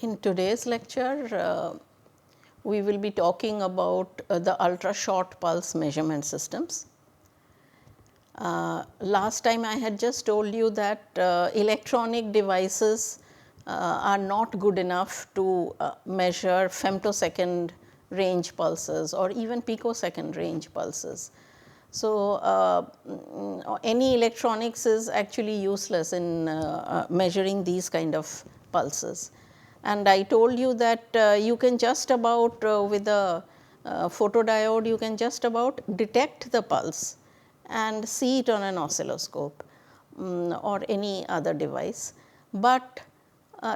In today's lecture, we will be talking about the ultra short pulse measurement systems. Last time I had just told you that electronic devices are not good enough to measure femtosecond range pulses or even picosecond range pulses. So, any electronics is actually useless in measuring these kind of pulses. And I told you that you can just about with a photodiode, you can just about detect the pulse and see it on an oscilloscope or any other device. But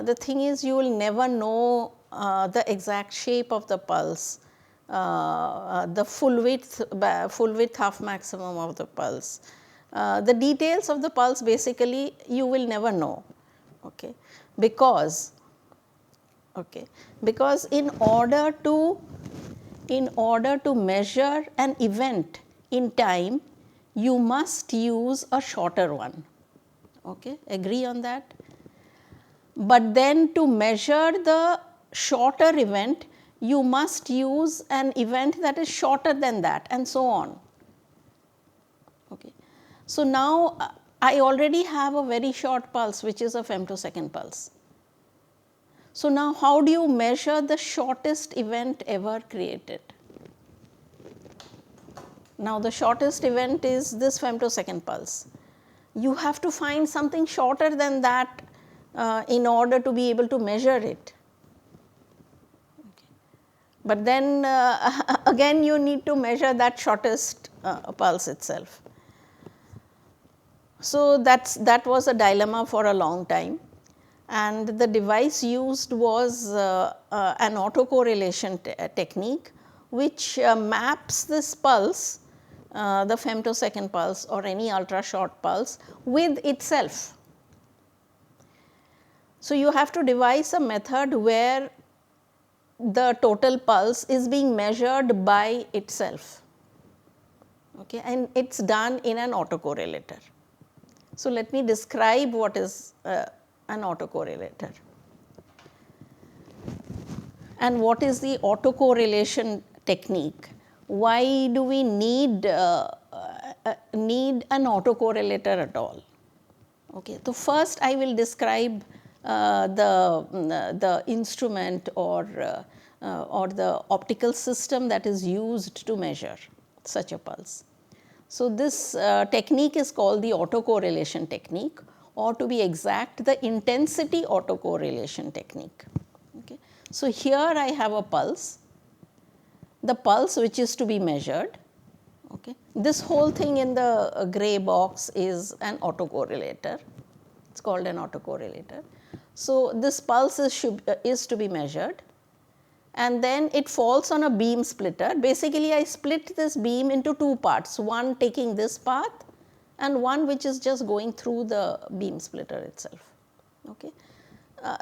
the thing is, you will never know the exact shape of the pulse, the full width half maximum of the pulse. The details of the pulse basically you will never know, okay, because in order to measure an event in time, you must use a shorter one. Okay, agree on that? But then to measure the shorter event, you must use an event that is shorter than that, and so on. Okay. So, now I already have a very short pulse, which is a femtosecond pulse. So, now how do you measure the shortest event ever created? Now, the shortest event is this femtosecond pulse. You have to find something shorter than that in order to be able to measure it. Okay. But then again you need to measure that shortest pulse itself. So, that was a dilemma for a long time, and the device used was an autocorrelation technique, which maps this pulse, the femtosecond pulse or any ultra short pulse, with itself. So, you have to devise a method where the total pulse is being measured by itself, okay, and it is done in an autocorrelator. So, let me describe what is an autocorrelator and what is the autocorrelation technique. Why do we need an autocorrelator at all? Okay. So, first I will describe the instrument or the optical system that is used to measure such a pulse. So, this technique is called the autocorrelation technique, or to be exact, the intensity autocorrelation technique. Okay. So, here I have a pulse, the pulse which is to be measured. Okay. This whole thing in the gray box is an autocorrelator, it is called an autocorrelator. So, this pulse is to be measured, and then it falls on a beam splitter. Basically, I split this beam into two parts, one taking this path and one which is just going through the beam splitter itself. Okay.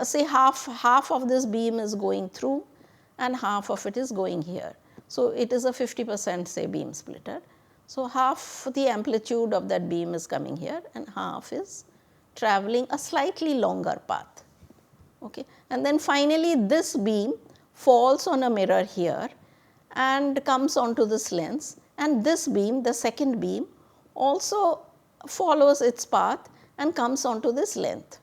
Say half of this beam is going through and half of it is going here. So, it is a 50% say beam splitter. So, half the amplitude of that beam is coming here and half is travelling a slightly longer path. Okay. And then finally, this beam falls on a mirror here and comes onto this lens, and this beam, the second beam, also follows its path and comes onto this length.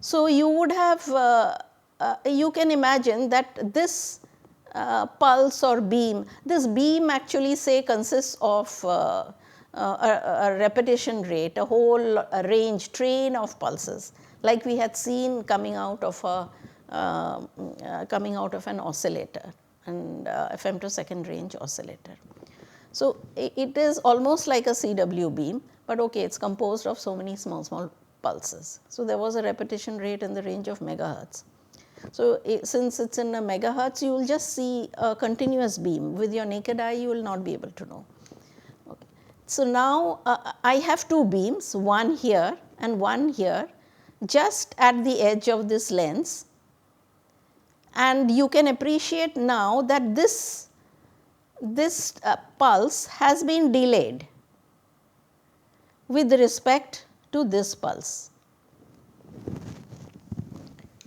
So, you would have you can imagine that this pulse or beam, this beam actually say consists of a repetition rate, a whole range train of pulses, like we had seen coming out of an oscillator and a femtosecond range oscillator. So, it is almost like a CW beam, but okay, it is composed of so many small pulses. So, there was a repetition rate in the range of megahertz. So, since it is in a megahertz, you will just see a continuous beam. With your naked eye, you will not be able to know. Okay. So, now I have two beams, one here and one here, just at the edge of this lens, and you can appreciate now that this pulse has been delayed with respect to this pulse.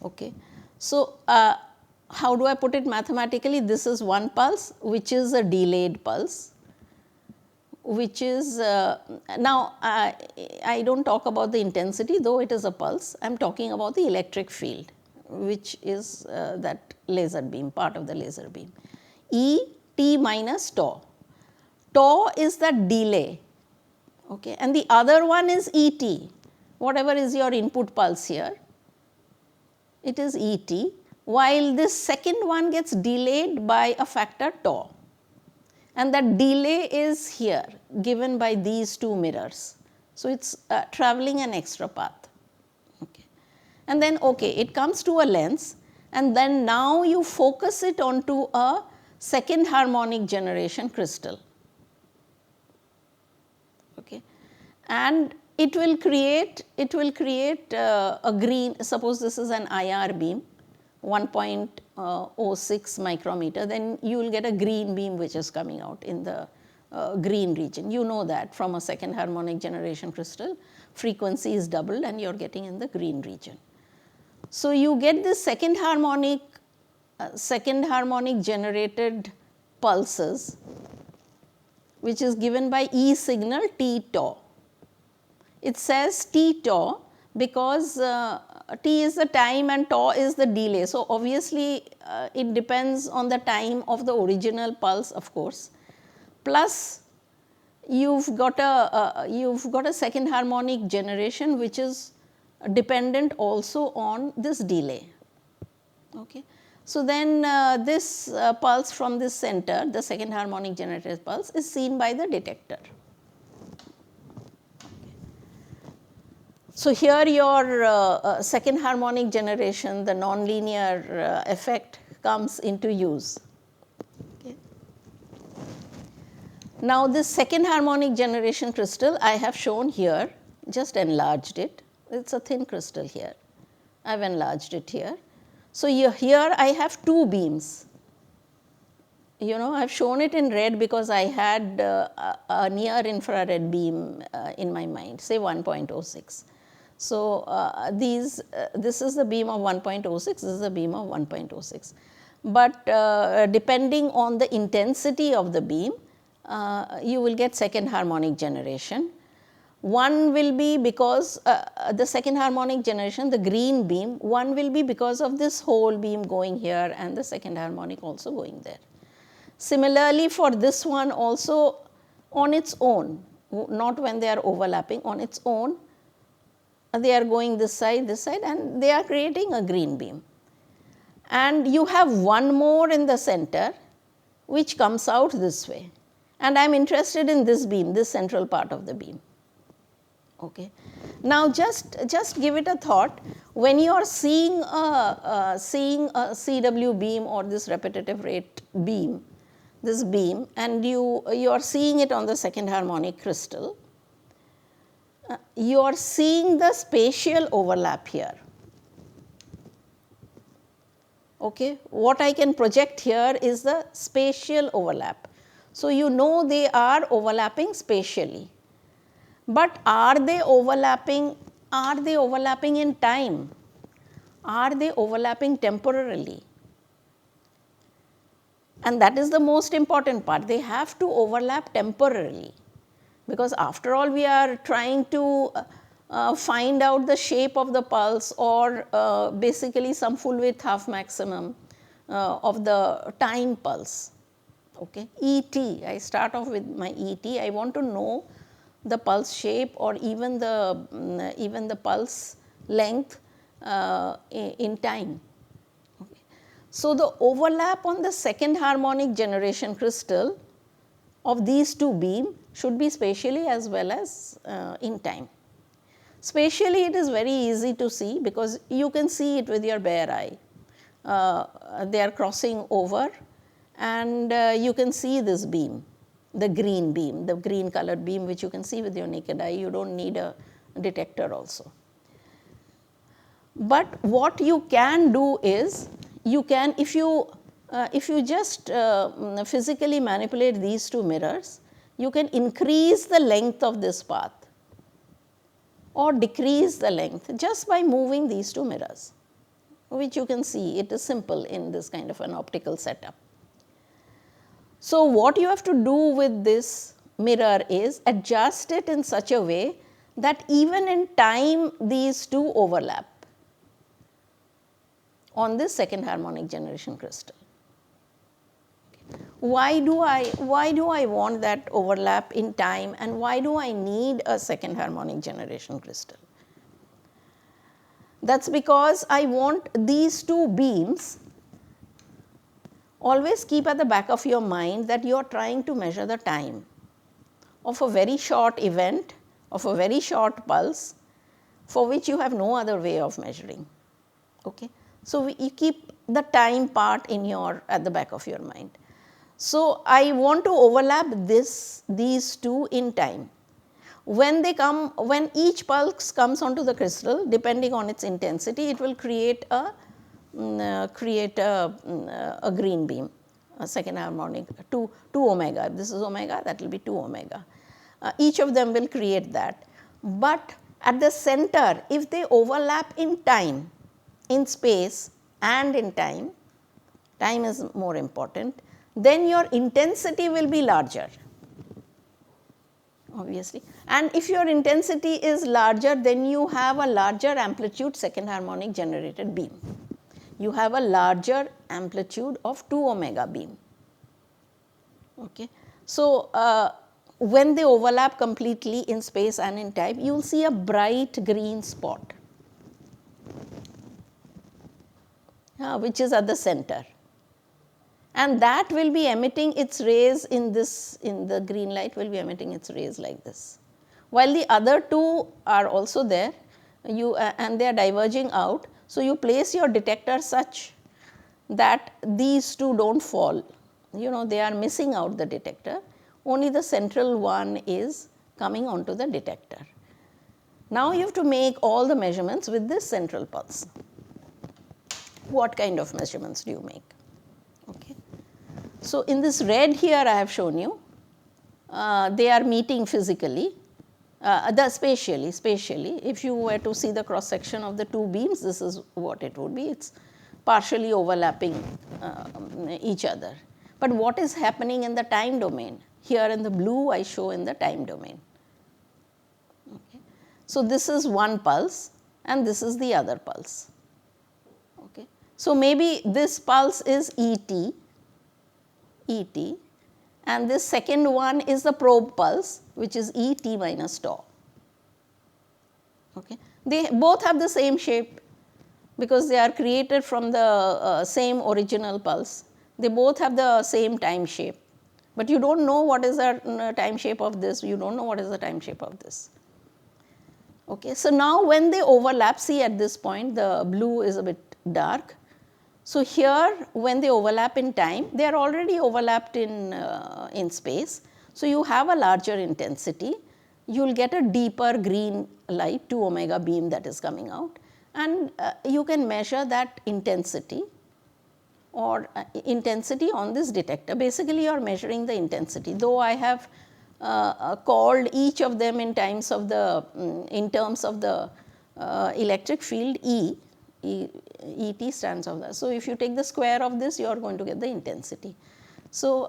Okay. So, how do I put it mathematically? This is one pulse which is a delayed pulse, which is now I do not talk about the intensity, though it is a pulse. I am talking about the electric field, which is that laser beam, part of the laser beam. E t minus tau. Tau is the delay, okay, and the other one is E t, whatever is your input pulse here, it is E t, while this second one gets delayed by a factor tau. And that delay is here given by these two mirrors. So, it is travelling an extra path. Okay. And then it comes to a lens, and then now you focus it onto a second harmonic generation crystal. Okay. And it will create a green, suppose this is an IR beam, 1.06 micrometer, then you will get a green beam which is coming out in the green region. You know that from a second harmonic generation crystal, frequency is doubled and you are getting in the green region. So, you get this second harmonic generated pulses, which is given by E signal T tau. It says T tau because t is the time and tau is the delay. So, obviously, it depends on the time of the original pulse, of course, plus you have got a second harmonic generation which is dependent also on this delay. Okay. So, then this pulse from this center, the second harmonic generated pulse, is seen by the detector. So, here your second harmonic generation, the nonlinear effect comes into use. Okay. Now, this second harmonic generation crystal I have shown here, just enlarged it. It is a thin crystal here. I have enlarged it here. So, here I have two beams. I have shown it in red because I had a near infrared beam in my mind, say 1.06. So, this is the beam of 1.06, this is the beam of 1.06. But depending on the intensity of the beam, you will get second harmonic generation. One will be because the second harmonic generation, the green beam, one will be because of this whole beam going here and the second harmonic also going there. Similarly, for this one also on its own, not when they are overlapping, on its own, they are going this side and they are creating a green beam. And you have one more in the center which comes out this way, and I am interested in this beam, this central part of the beam. Okay. Now, just give it a thought, when you are seeing a CW beam or this repetitive rate beam, this beam, and you are seeing it on the second harmonic crystal, you are seeing the spatial overlap here. Okay. What I can project here is the spatial overlap. So, they are overlapping spatially, but are they overlapping in time? Are they overlapping temporarily? And that is the most important part, they have to overlap temporarily, because after all we are trying to find out the shape of the pulse or basically some full width half maximum of the time pulse. Okay. ET, I start off with my ET, I want to know the pulse shape or even the pulse length in time. Okay. So, the overlap on the second harmonic generation crystal of these two beams should be spatially as well as in time. Spatially, it is very easy to see because you can see it with your bare eye. They are crossing over and you can see this beam, the green beam, the green colored beam which you can see with your naked eye. You do not need a detector also. But what you can do is, you can, if you just physically manipulate these two mirrors, you can increase the length of this path or decrease the length just by moving these two mirrors. which you can see it is simple in this kind of an optical setup. So, what you have to do with this mirror is adjust it in such a way that even in time these two overlap on this second harmonic generation crystal. Why do I want that overlap in time, and why do I need a second harmonic generation crystal? That's because I want these two beams. Always keep at the back of your mind that you are trying to measure the time of a very short event, of a very short pulse, for which you have no other way of measuring. Okay? So, you keep the time part in at the back of your mind. So, I want to overlap these two in time. When each pulse comes onto the crystal, depending on its intensity, it will create a green beam, a second harmonic, 2 omega. If this is omega, that will be 2 omega. Each of them will create that. But at the center, if they overlap in time, in space and in time is more important, then your intensity will be larger, obviously. And if your intensity is larger, then you have a larger amplitude second harmonic generated beam. You have a larger amplitude of 2 omega beam. Okay. So, when they overlap completely in space and in time, you will see a bright green spot, which is at the center, and that will be emitting its rays in the green light will be emitting its rays like this, while the other two are also there, and they are diverging out. So, you place your detector such that these two do not fall, they are missing out the detector, only the central one is coming onto the detector. Now, you have to make all the measurements with this central pulse. What kind of measurements do you make? Okay. So, in this red here I have shown you, they are meeting physically, spatially. If you were to see the cross section of the two beams, this is what it would be. It is partially overlapping each other. But what is happening in the time domain? Here in the blue I show in the time domain. Okay. So, this is one pulse and this is the other pulse. Okay. So, maybe this pulse is ET, and this second one is the probe pulse, which is ET minus tau. Okay. They both have the same shape because they are created from the same original pulse. They both have the same time shape, but you do not know what is the time shape of this, you do not know what is the time shape of this. Okay. So, now when they overlap, see at this point the blue is a bit dark. So, here when they overlap in time, they are already overlapped in space. So, you have a larger intensity, you will get a deeper green light 2 omega beam that is coming out, and you can measure that intensity or intensity on this detector. Basically, you are measuring the intensity, though I have called each of them in terms of the electric field E. ET stands for that. So, if you take the square of this, you are going to get the intensity. So,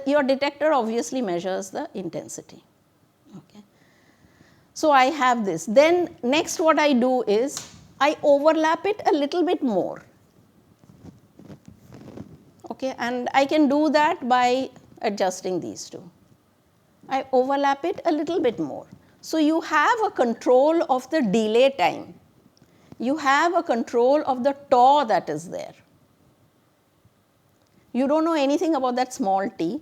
your detector obviously measures the intensity. Okay. So, I have this. Then next what I do is I overlap it a little bit more. Okay. And I can do that by adjusting these two. I overlap it a little bit more. So, you have a control of the delay time. You have a control of the tau that is there. You do not know anything about that small t,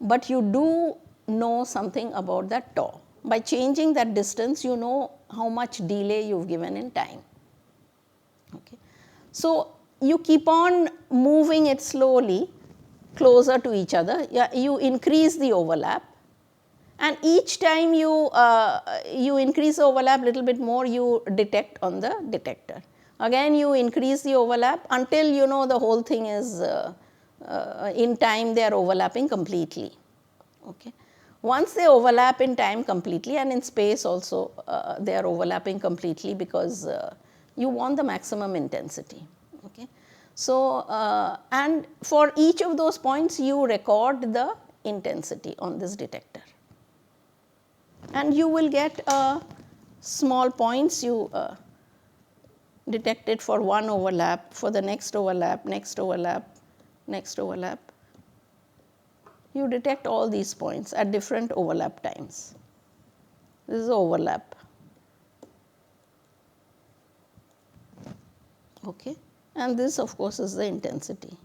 but you do know something about that tau. By changing that distance, you know how much delay you have given in time. Okay. So, you keep on moving it slowly closer to each other, you increase the overlap, and each time you increase the overlap little bit more, you detect on the detector. Again you increase the overlap until you know the whole thing is in time they are overlapping completely. Okay. Once they overlap in time completely, and in space also they are overlapping completely, because you want the maximum intensity. Okay. So, and for each of those points you record the intensity on this detector, and you will get small points. You detect it for one overlap, for the next overlap, next overlap, next overlap. You detect all these points at different overlap times. This is overlap. Okay. And this of course is the intensity.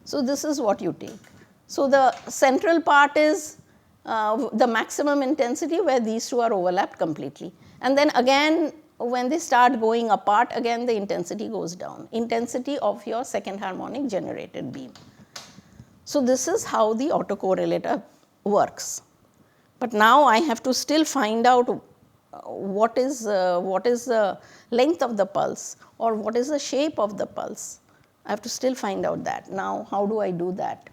So, this is what you take. So, the central part is the maximum intensity where these two are overlapped completely, and then again when they start going apart, again the intensity goes down, intensity of your second harmonic generated beam. So, this is how the autocorrelator works. But now I have to still find out what is the length of the pulse, or what is the shape of the pulse. I have to still find out that. Now, how do I do that?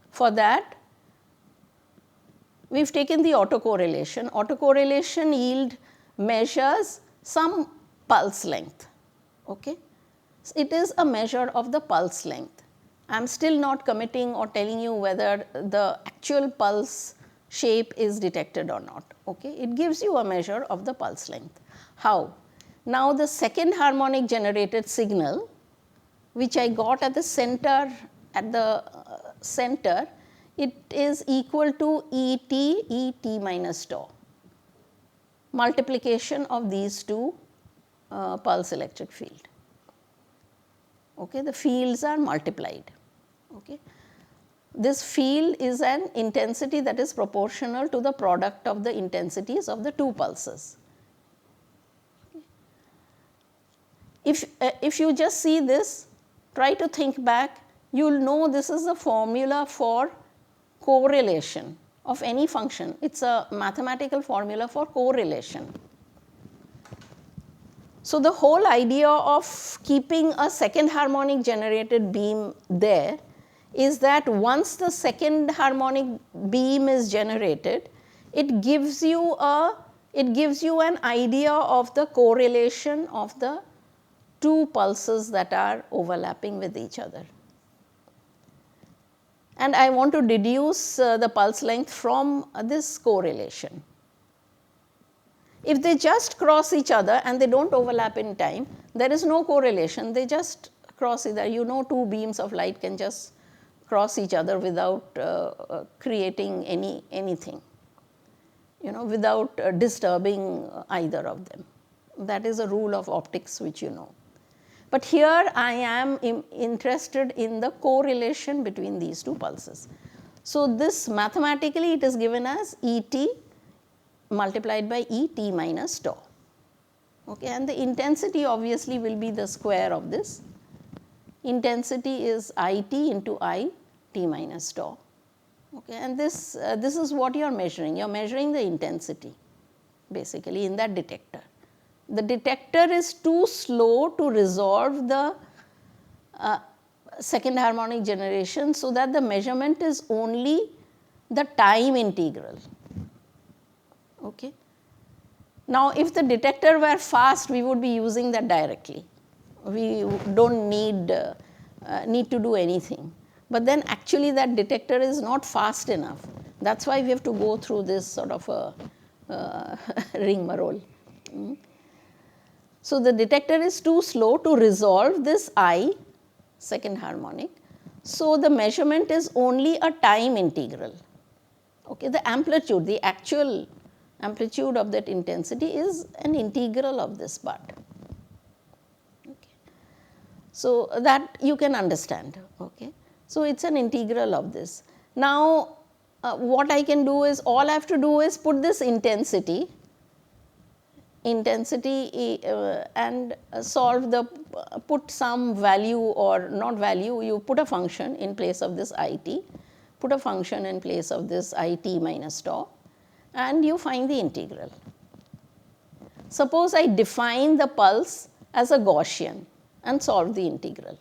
For that, we have taken the autocorrelation. Autocorrelation yield measures some pulse length. Okay? It is a measure of the pulse length. I am still not committing or telling you whether the actual pulse shape is detected or not. Okay? It gives you a measure of the pulse length. How? Now, the second harmonic generated signal, which I got at the center, it is equal to Et minus tau, multiplication of these two pulse electric field. Okay? The fields are multiplied. Okay? This field is an intensity that is proportional to the product of the intensities of the two pulses. If you just see this, try to think back, you will know this is the formula for correlation of any function. It is a mathematical formula for correlation. So, the whole idea of keeping a second harmonic generated beam there is that once the second harmonic beam is generated, it gives you an idea of the correlation of the two pulses that are overlapping with each other. And I want to deduce the pulse length from this correlation. If they just cross each other and they do not overlap in time, there is no correlation, they just cross either. You know, two beams of light can just cross each other without creating anything, without disturbing either of them. That is a rule of optics which you know. But here I am interested in the correlation between these two pulses. So, this mathematically it is given as Et multiplied by Et minus tau. Okay, and the intensity obviously will be the square of this. Intensity is It into I t minus tau. Okay, and this is what you are measuring. You are measuring the intensity basically in that detector. The detector is too slow to resolve the second harmonic generation, so that the measurement is only the time integral. Okay. Now, if the detector were fast, we would be using that directly. We do not need to do anything. But then actually that detector is not fast enough. That is why we have to go through this sort of a rigmarole. So, the detector is too slow to resolve this I, second harmonic. So, the measurement is only a time integral. Okay, the amplitude, the actual amplitude of that intensity is an integral of this part. Okay. So, that you can understand. Okay. So, it is an integral of this. Now, what I can do is, all I have to do is put this intensity and put some value, or not value, you put a function in place of this It, put a function in place of this It minus tau, and you find the integral. Suppose I define the pulse as a Gaussian and solve the integral.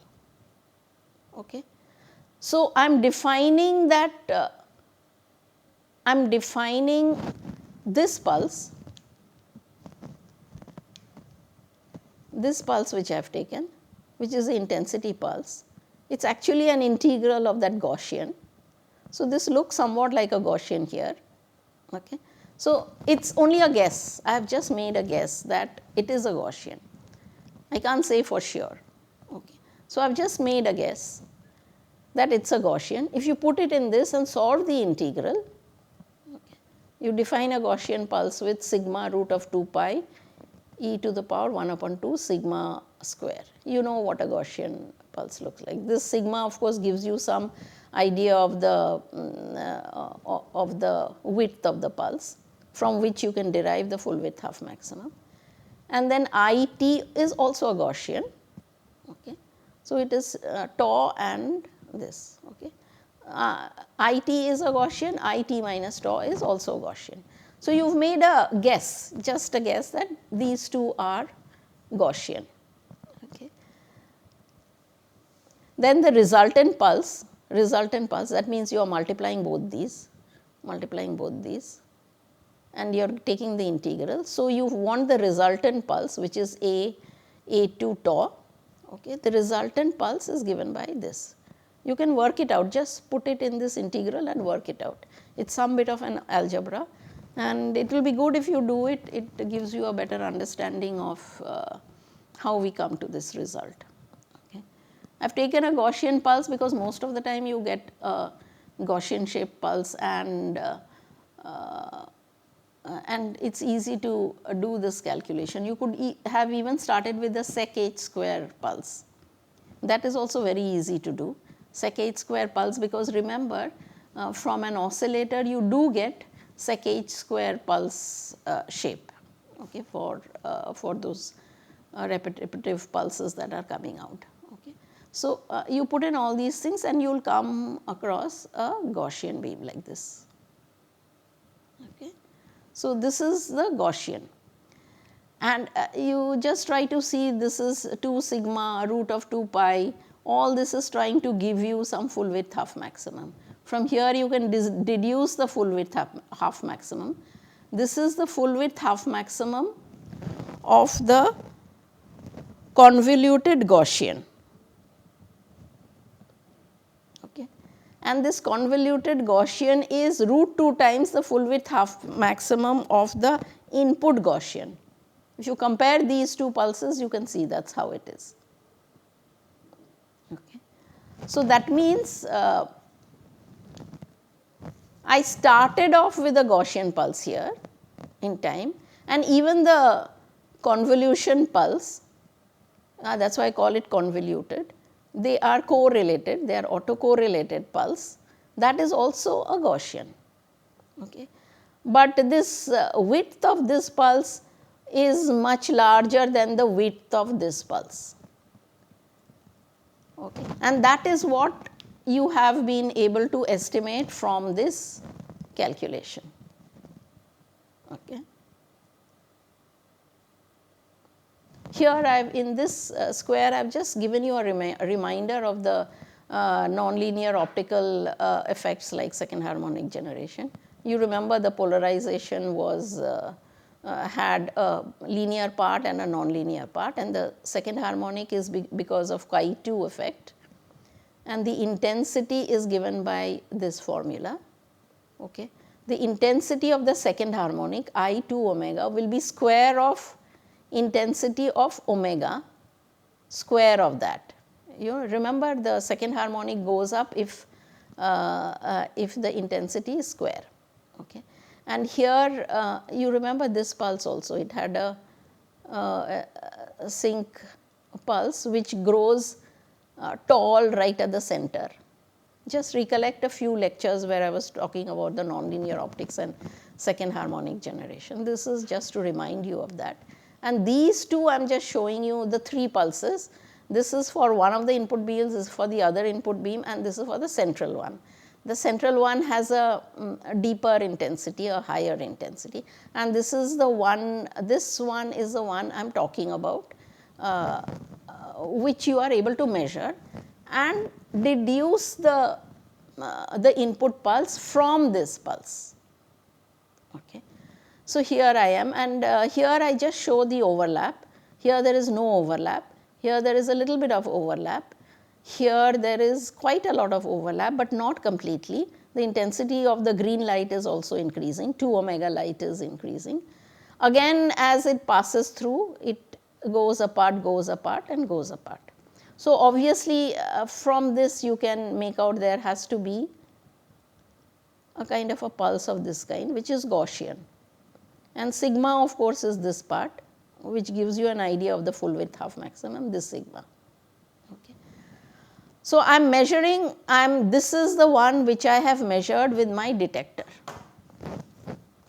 Okay. So, I am defining that, I am defining this pulse this pulse which I have taken, which is the intensity pulse, it is actually an integral of that Gaussian. So, this looks somewhat like a Gaussian here. Okay. So, it is only a guess, I have just made a guess that it is a Gaussian, I can't say for sure. Okay. So, I have just made a guess that it is a Gaussian. If you put it in this and solve the integral, okay, you define a Gaussian pulse with sigma root of 2 pi e to the power 1 upon 2 sigma square. You know what a Gaussian pulse looks like. This sigma of course gives you some idea of the width of the pulse, from which you can derive the full width half maximum. And then IT is also a Gaussian. Okay. So, it is tau and this. Okay. IT is a Gaussian, IT minus tau is also a Gaussian. So, you have made a guess, just a guess that these two are Gaussian. Okay. Then the resultant pulse, that means you are multiplying both these, and you are taking the integral. So, you want the resultant pulse, which is A2 tau. Okay. The resultant pulse is given by this. You can work it out, just put it in this integral and work it out. It is some bit of an algebra, and it will be good if you do it, it gives you a better understanding of how we come to this result. Okay. I have taken a Gaussian pulse because most of the time you get a Gaussian shaped pulse, and it is easy to do this calculation. You could have even started with the sec h square pulse. That is also very easy to do, sec h square pulse, because remember from an oscillator you do get sec h square pulse shape, okay, for those repetitive pulses that are coming out. Okay. So, you put in all these things and you will come across a Gaussian beam like this. Okay. So, this is the Gaussian, and you just try to see this is 2 sigma root of 2 pi, all this is trying to give you some full width half maximum. From here you can deduce the full width half maximum. This is the full width half maximum of the convoluted Gaussian. Okay. And this convoluted Gaussian is root 2 times the full width half maximum of the input Gaussian. If you compare these two pulses, you can see that is how it is. Okay. So, that means I started off with a Gaussian pulse here in time, and even the convolution pulse, that is why I call it convoluted, they are correlated, they are autocorrelated pulse, that is also a Gaussian. Okay. But this width of this pulse is much larger than the width of this pulse. Okay. And that is what you have been able to estimate from this calculation. Okay. Here I have in this square I have just given you a reminder of the nonlinear optical effects like second harmonic generation. You remember the polarization was had a linear part and a nonlinear part, and the second harmonic is because of chi2 effect, and the intensity is given by this formula. Okay. The intensity of the second harmonic I2 omega will be square of intensity of omega, square of that. You remember the second harmonic goes up if the intensity is square. Okay. And here you remember this pulse also, it had a sync pulse which grows tall right at the center. Just recollect a few lectures where I was talking about the nonlinear optics and second harmonic generation. This is just to remind you of that. And these two I am just showing you the 3 pulses. This is for one of the input beams, this is for the other input beam, and this is for the central one. The central one has a deeper intensity, a higher intensity, and this is the one, this one is the one I am talking about, which you are able to measure and deduce the input pulse from this pulse. Okay. So, here I am, and here I just show the overlap. Here there is no overlap, here there is a little bit of overlap, here there is quite a lot of overlap, but not completely. The intensity of the green light is also increasing, 2 omega light is increasing. Again, as it passes through, it goes apart and goes apart. So, obviously, from this you can make out there has to be a kind of a pulse of this kind, which is Gaussian. And sigma, of course, is this part, which gives you an idea of the full width half maximum, this sigma. Okay. So, I am measuring, this is the one which I have measured with my detector.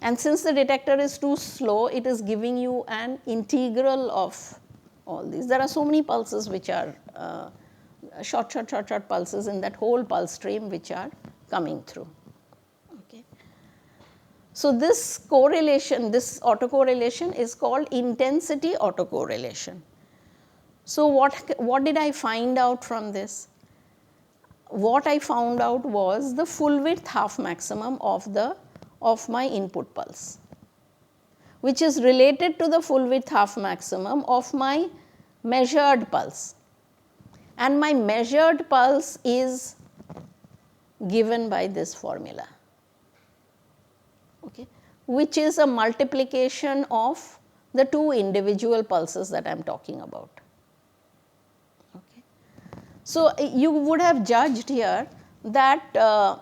And since the detector is too slow, it is giving you an integral of all these. There are so many pulses which are short pulses in that whole pulse stream which are coming through. Okay. So, this correlation, this autocorrelation is called intensity autocorrelation. So, what did I find out from this? What I found out was the full width half maximum of my input pulse, which is related to the full width half maximum of my measured pulse. And my measured pulse is given by this formula, okay, which is a multiplication of the two individual pulses that I am talking about. Okay. So, you would have judged here that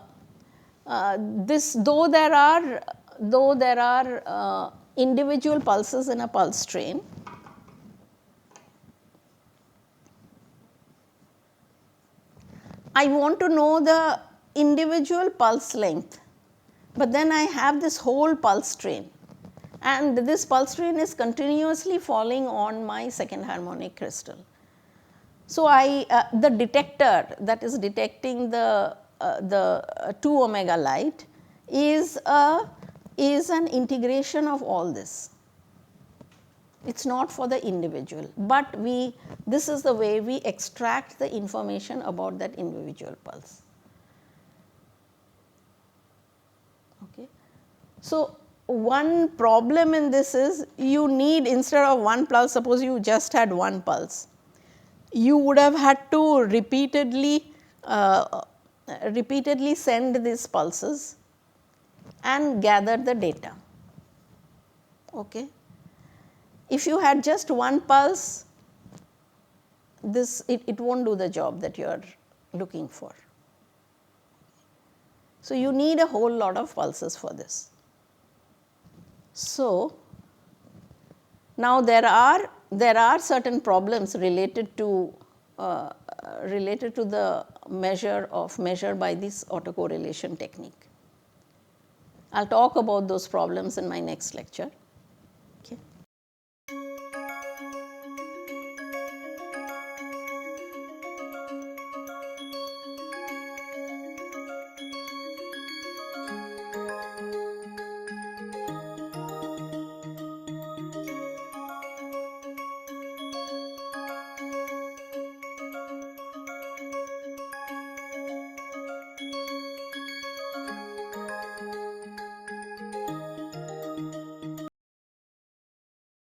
this, though there are individual pulses in a pulse train, I want to know the individual pulse length, but then I have this whole pulse train, and this pulse train is continuously falling on my second harmonic crystal. So, the detector that is detecting the 2 omega light is an integration of all this. It is not for the individual, but this is the way we extract the information about that individual pulse. Okay. So, one problem in this is you need, instead of one pulse, suppose you just had one pulse, you would have had to repeatedly send these pulses and gather the data. Okay. If you had just one pulse, it won't do the job that you are looking for. So, you need a whole lot of pulses for this. So, now there are certain problems related to the measure by this autocorrelation technique. I will talk about those problems in my next lecture. Okay.